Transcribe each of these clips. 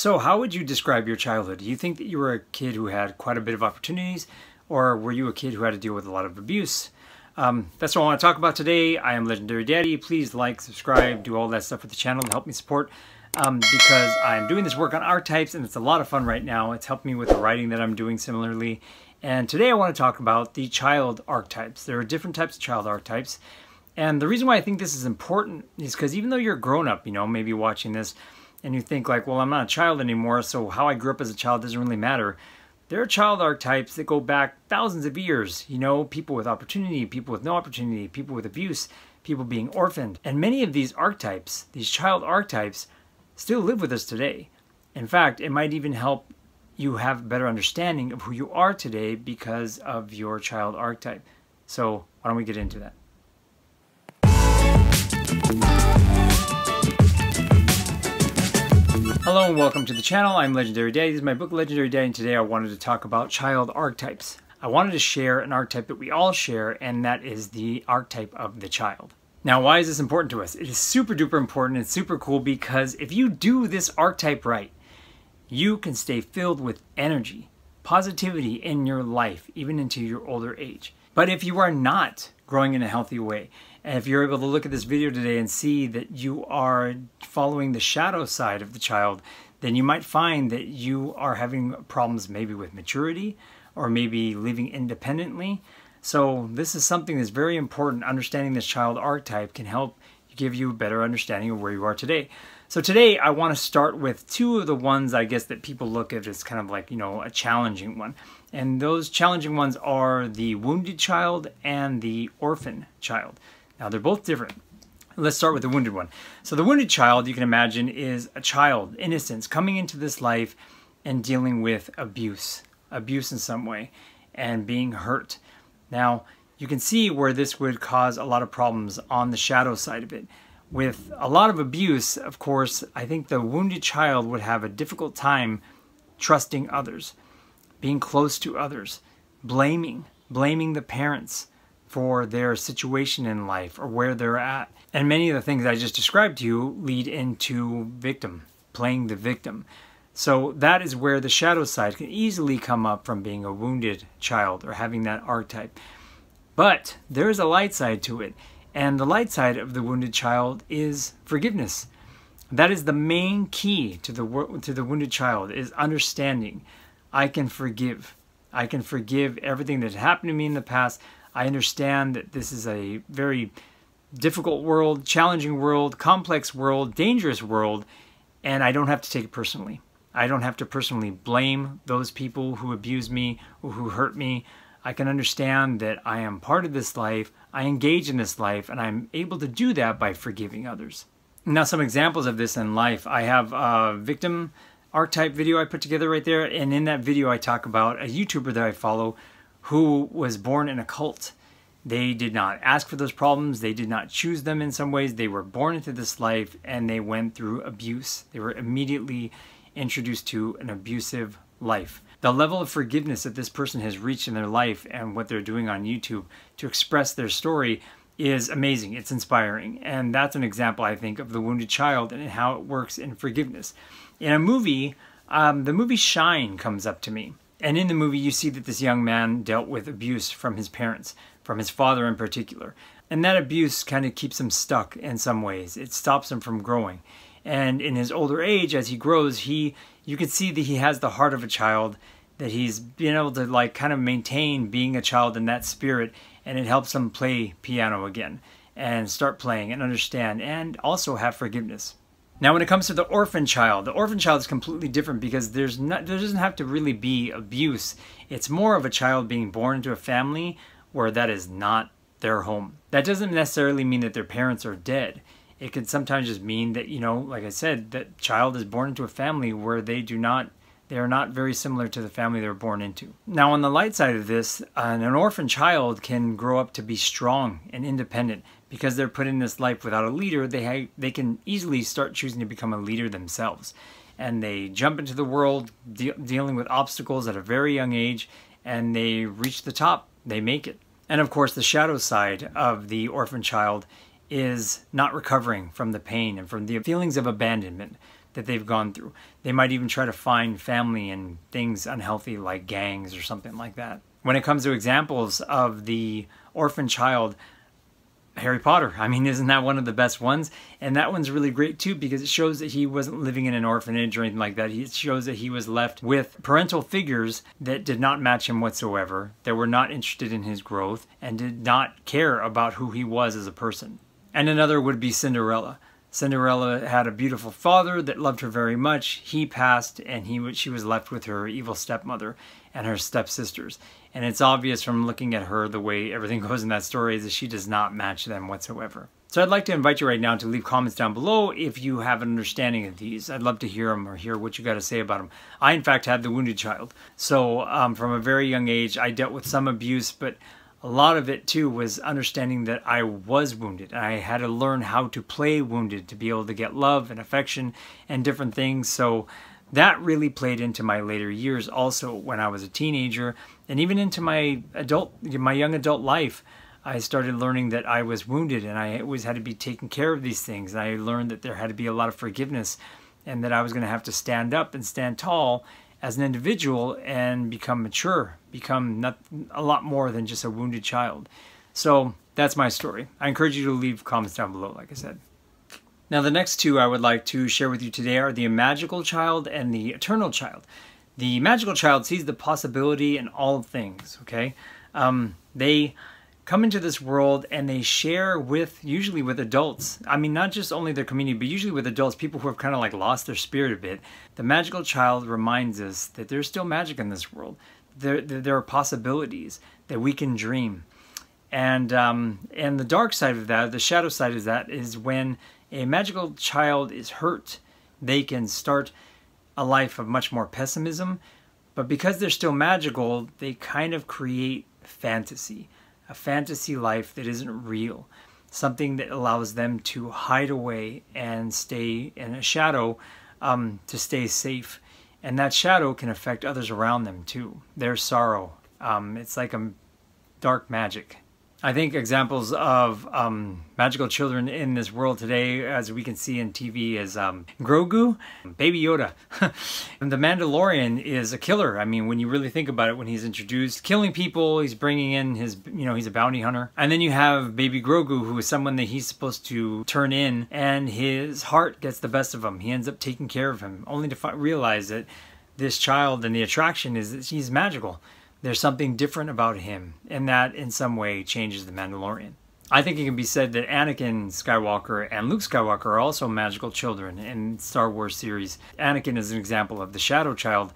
So how would you describe your childhood? Do you think that you were a kid who had quite a bit of opportunities, or were you a kid who had to deal with a lot of abuse? That's what I want to talk about today. I am Legendary Daddy. Please like, subscribe, do all that stuff for the channel to help me support because I'm doing this work on archetypes and it's a lot of fun right now. It's helped me with the writing that I'm doing similarly. And today I want to talk about the child archetypes. There are different types of child archetypes. And the reason why I think this is important is because even though you're a grown-up, maybe watching this, and you think like, well, I'm not a child anymore, so how I grew up as a child doesn't really matter. There are child archetypes that go back thousands of years. People with opportunity, people with no opportunity, people with abuse, people being orphaned. And many of these archetypes, these child archetypes, still live with us today. In fact, it might even help you have a better understanding of who you are today because of your child archetype. So why don't we get into that? Hello and welcome to the channel. I'm Legendary Daddy. This is my book Legendary Daddy, and today I wanted to talk about child archetypes. I wanted to share an archetype that we all share, and that is the archetype of the child. Now, why is this important to us? It is super duper important and super cool because if you do this archetype right, you can stay filled with energy, positivity in your life, even into your older age. But if you are not growing in a healthy way, and if you're able to look at this video today and see that you are following the shadow side of the child, then you might find that you are having problems maybe with maturity or maybe living independently. So this is something that's very important. Understanding this child archetype can help give you a better understanding of where you are today. So today I want to start with two of the ones I guess that people look at as kind of like, a challenging one. And those challenging ones are the wounded child and the orphan child. Now they're both different. Let's start with the wounded one. So the wounded child, you can imagine, is a child, innocence, coming into this life and dealing with abuse in some way, and being hurt. Now you can see where this would cause a lot of problems on the shadow side of it. With a lot of abuse, of course, I think the wounded child would have a difficult time trusting others, being close to others, blaming the parents for their situation in life or where they're at. And many of the things I just described to you lead into victim, playing the victim. So that is where the shadow side can easily come up from being a wounded child or having that archetype. But there is a light side to it. And the light side of the wounded child is forgiveness. That is the main key to the wounded child, is understanding. I can forgive. I can forgive everything that happened to me in the past. I understand that this is a very difficult world, challenging world, complex world, dangerous world, and I don't have to take it personally. I don't have to personally blame those people who abuse me or who hurt me. I can understand that I am part of this life, I engage in this life, and I'm able to do that by forgiving others. Now, some examples of this in life. I have a victim archetype video I put together right there, and in that video I talk about a YouTuber that I follow who was born in a cult. They did not ask for those problems, they did not choose them in some ways, they were born into this life and they went through abuse. They were immediately introduced to an abusive life. The level of forgiveness that this person has reached in their life and what they're doing on YouTube to express their story is amazing. It's inspiring. And that's an example, I think, of the wounded child and how it works in forgiveness. In a movie, the movie Shine comes up to me. And in the movie, you see that this young man dealt with abuse from his parents, from his father in particular. And that abuse kind of keeps him stuck in some ways. It stops him from growing. And in his older age, as he grows, you can see that he has the heart of a child, that he's been able to kind of maintain being a child in that spirit, and it helps him play piano again and start playing and understand and also have forgiveness. Now, when it comes to the orphan child is completely different because there doesn't have to really be abuse. It's more of a child being born into a family where that is not their home. That doesn't necessarily mean that their parents are dead. It could sometimes just mean that, like I said, that child is born into a family where they are not very similar to the family they were born into. Now, on the light side of this, an orphan child can grow up to be strong and independent. Because they're put in this life without a leader, they can easily start choosing to become a leader themselves. And they jump into the world dealing with obstacles at a very young age, and they reach the top. They make it. And of course, the shadow side of the orphan child is not recovering from the pain and from the feelings of abandonment, that they've gone through. They might even try to find family in things unhealthy like gangs or something like that. When it comes to examples of the orphan child, Harry Potter, I mean, isn't that one of the best ones? And that one's really great too, because it shows that he wasn't living in an orphanage or anything like that. It shows that he was left with parental figures that did not match him whatsoever, that were not interested in his growth, and did not care about who he was as a person. And another would be Cinderella. Cinderella had a beautiful father that loved her very much. He passed, and she was left with her evil stepmother and her stepsisters. And it's obvious from looking at her, the way everything goes in that story, is that she does not match them whatsoever. So I'd like to invite you right now to leave comments down below if you have an understanding of these. I'd love to hear them or hear what you got to say about them. I, in fact, had the wounded child. So from a very young age, I dealt with some abuse, but a lot of it too was understanding that I was wounded. I had to learn how to play wounded to be able to get love and affection and different things. So that really played into my later years also when I was a teenager, and even into my young adult life. I started learning that I was wounded and I always had to be taking care of these things. And I learned that there had to be a lot of forgiveness and that I was going to have to stand up and stand tall as an individual and become mature, become not a lot more than just a wounded child. So that's my story. I encourage you to leave comments down below, like I said. Now the next two I would like to share with you today are the magical child and the eternal child. The magical child sees the possibility in all things, okay? They come into this world and they share usually with adults. I mean, not just only their community, but usually with adults, people who have kind of like lost their spirit a bit. The magical child reminds us that there's still magic in this world. There are possibilities that we can dream. And the dark side of that, the shadow side of that, is when a magical child is hurt, they can start a life of much more pessimism. But because they're still magical, they kind of create fantasy. A fantasy life that isn't real, something that allows them to hide away and stay in a shadow to stay safe. And that shadow can affect others around them too. Their sorrow. It's like a dark magic. I think examples of magical children in this world today, as we can see in TV, is Grogu, Baby Yoda. And the Mandalorian is a killer. I mean, when you really think about it, when he's introduced, killing people, he's bringing in his, he's a bounty hunter. And then you have Baby Grogu, who is someone that he's supposed to turn in, and his heart gets the best of him. He ends up taking care of him, only to realize that this child and the attraction is that he's magical. There's something different about him, and that in some way changes the Mandalorian. I think it can be said that Anakin Skywalker and Luke Skywalker are also magical children in Star Wars series. Anakin is an example of the shadow child,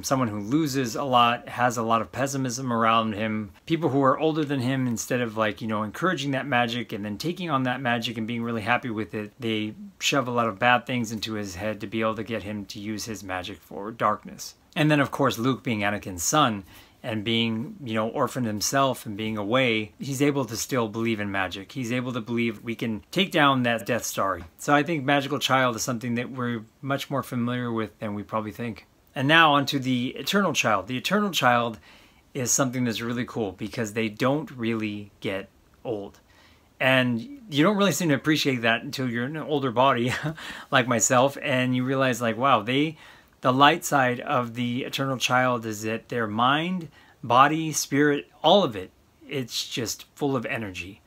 someone who loses a lot, has a lot of pessimism around him. People who are older than him, instead of encouraging that magic and then taking on that magic and being really happy with it, they shove a lot of bad things into his head to be able to get him to use his magic for darkness. And then of course Luke, being Anakin's son, and being, orphaned himself and being away, he's able to still believe in magic. He's able to believe we can take down that Death Star. So I think magical child is something that we're much more familiar with than we probably think. And now onto the eternal child. The eternal child is something that's really cool because they don't really get old. And you don't really seem to appreciate that until you're in an older body, like myself, and you realize wow, the light side of the eternal child is that their mind, body, spirit, all of it, it's just full of energy,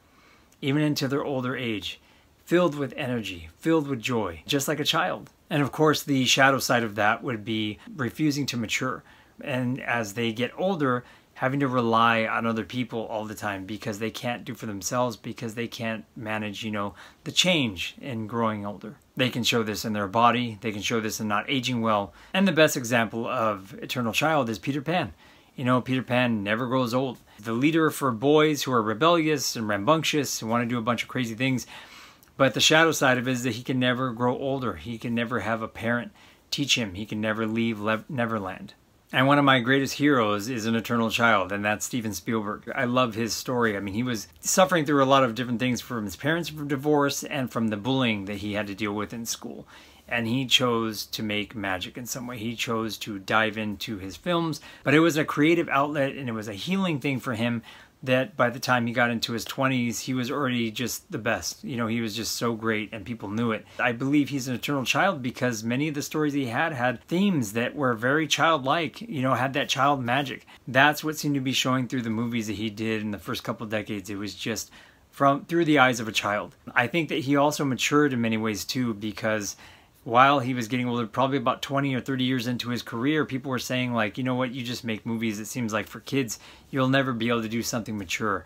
even into their older age, filled with energy, filled with joy, just like a child. And of course, the shadow side of that would be refusing to mature. And as they get older, having to rely on other people all the time because they can't do for themselves, because they can't manage, the change in growing older. They can show this in their body. They can show this in not aging well. And the best example of eternal child is Peter Pan. Peter Pan never grows old. The leader for boys who are rebellious and rambunctious and want to do a bunch of crazy things. But the shadow side of it is that he can never grow older. He can never have a parent teach him. He can never leave Neverland. And one of my greatest heroes is an eternal child, and that's Steven Spielberg. I love his story. I mean, he was suffering through a lot of different things from his parents' divorce and from the bullying that he had to deal with in school. And he chose to make magic in some way. He chose to dive into his films, but it was a creative outlet and it was a healing thing for him that by the time he got into his 20s, he was already just the best. You know, he was just so great and people knew it. I believe he's an eternal child because many of the stories he had themes that were very childlike, you know, had that child magic. That's what seemed to be showing through the movies that he did in the first couple of decades. It was just through the eyes of a child. I think that he also matured in many ways too, because while he was getting older, probably about 20 or 30 years into his career, people were saying like, you know what, you just make movies, it seems like for kids, you'll never be able to do something mature.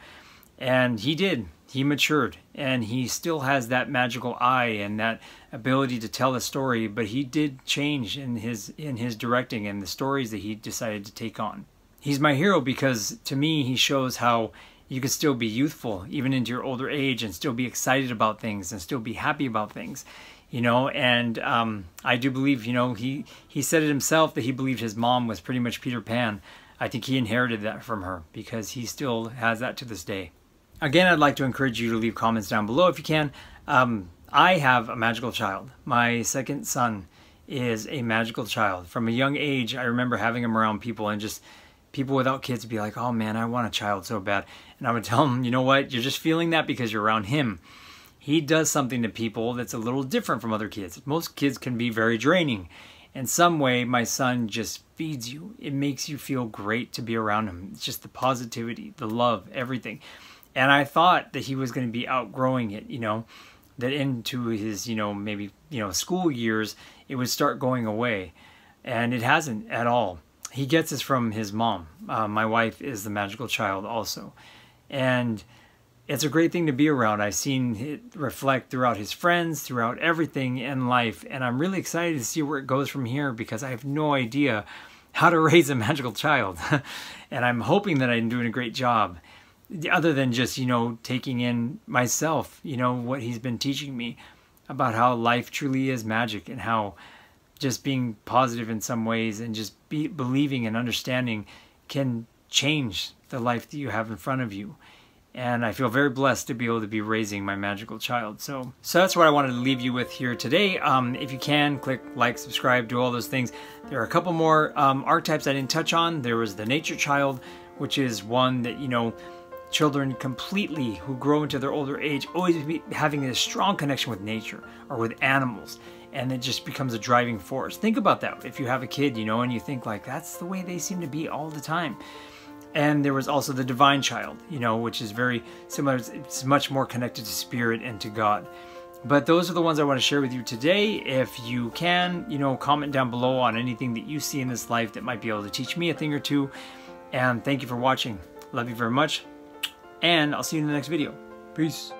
And he did. He matured, and he still has that magical eye and that ability to tell a story, but he did change in his directing and the stories that he decided to take on. He's my hero because to me, he shows how you can still be youthful even into your older age and still be excited about things and still be happy about things. You know, and I do believe, you know, he said it himself that he believed his mom was pretty much Peter Pan. I think he inherited that from her because he still has that to this day. Again, I'd like to encourage you to leave comments down below if you can. I have a magical child. My second son is a magical child. From a young age, I remember having him around people and just people without kids be like, oh man, I want a child so bad. And I would tell them, you know what, you're just feeling that because you're around him. He does something to people that's a little different from other kids. Most kids can be very draining. In some way, my son just feeds you. It makes you feel great to be around him. It's just the positivity, the love, everything. And I thought that he was going to be outgrowing it, you know, that into his, you know, maybe, you know, school years, it would start going away. And it hasn't at all. He gets this from his mom. My wife is the magical child also. And it's a great thing to be around. I've seen it reflect throughout his friends, throughout everything in life, and I'm really excited to see where it goes from here because I have no idea how to raise a magical child. And I'm hoping that I'm doing a great job, other than just, you know, taking in myself, you know, what he's been teaching me about how life truly is magic and how just being positive in some ways and just believing and understanding can change the life that you have in front of you. And I feel very blessed to be able to be raising my magical child. So that's what I wanted to leave you with here today. If you can, click like, subscribe, do all those things. There are a couple more archetypes I didn't touch on. There was the nature child, which is one that, you know, children completely who grow into their older age always be having a strong connection with nature or with animals. And it just becomes a driving force. Think about that. If you have a kid, you know, and you think like, that's the way they seem to be all the time. And there was also the divine child, you know, which is very similar. It's much more connected to spirit and to God. But those are the ones I want to share with you today. If you can, you know, comment down below on anything that you see in this life that might be able to teach me a thing or two. And thank you for watching. Love you very much. And I'll see you in the next video. Peace.